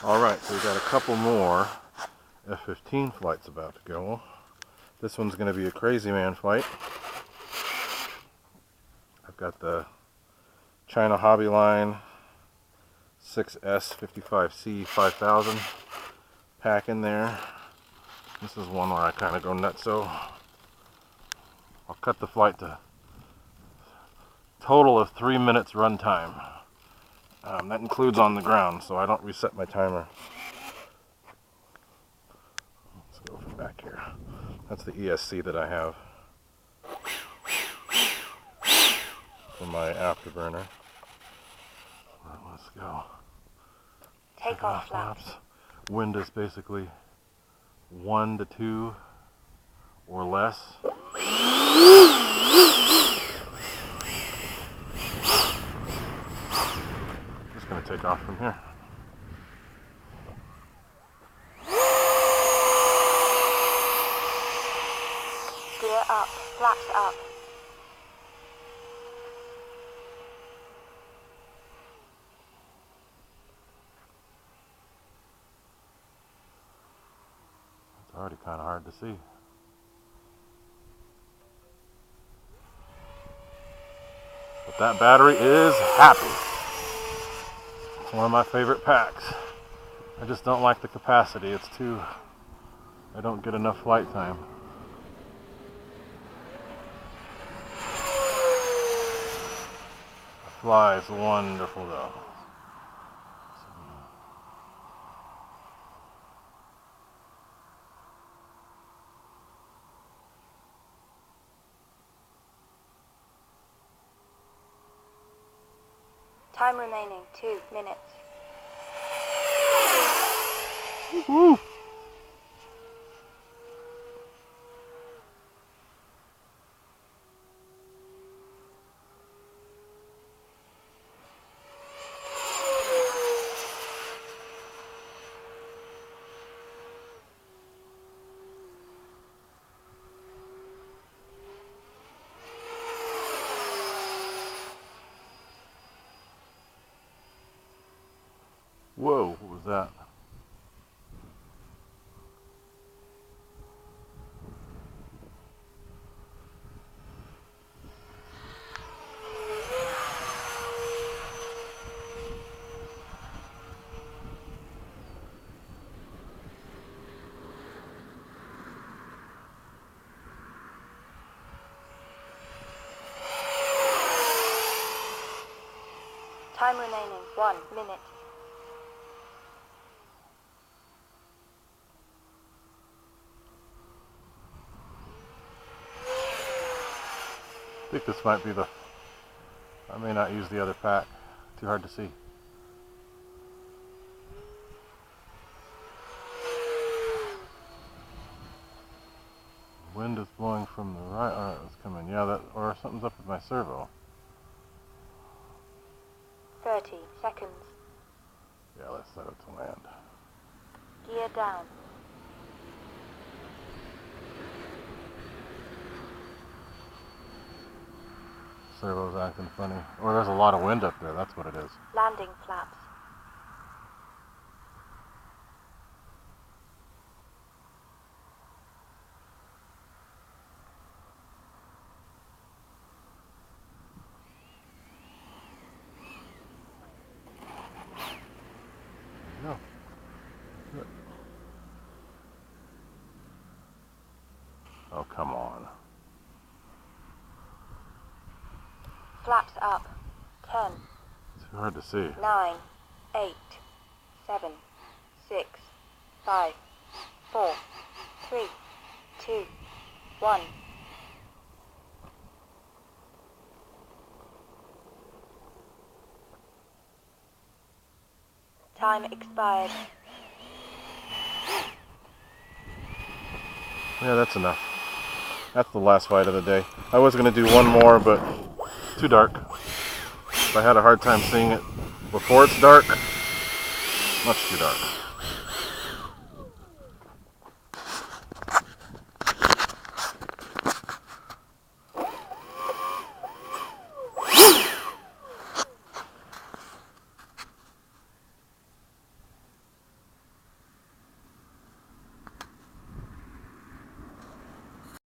Alright, so we've got a couple more F-15 flights about to go. This one's going to be a crazy man flight. I've got the China Hobby Line 6S 55C 5000 pack in there. This is one where I kind of go nuts, so I'll cut the flight to total of 3 minutes run time. That includes on the ground, so I don't reset my timer. Let's go from back here. That's the ESC that I have for my afterburner. Let's go. Take off flaps. Wind is basically 1 to 2 or less. Just going to take off from here. Gear up, flaps up. It's already kind of hard to see. But that battery is happy. It's one of my favorite packs. I just don't like the capacity. It's too... I don't get enough flight time. The fly is wonderful though. Time remaining 2 minutes. Woo! Whoa, what was that? Time remaining 1 minute. I think this might be the... I may not use the other pack. Too hard to see. Wind is blowing from the right. Oh, it's coming. Yeah, that, or something's up with my servo. 30 seconds. Yeah, let's set it to land. Gear down. Servo's acting funny. Or there's a lot of wind up there. That's what it is. Landing flaps. No. Good. Oh, come on. Flaps up. 10. Too hard to see. 9, 8, 7, 6, 5, 4, 3, 2, 1. Time expired. Yeah, that's enough. That's the last flight of the day. I was going to do one more, but too dark. If I had a hard time seeing it before it's dark, much too dark.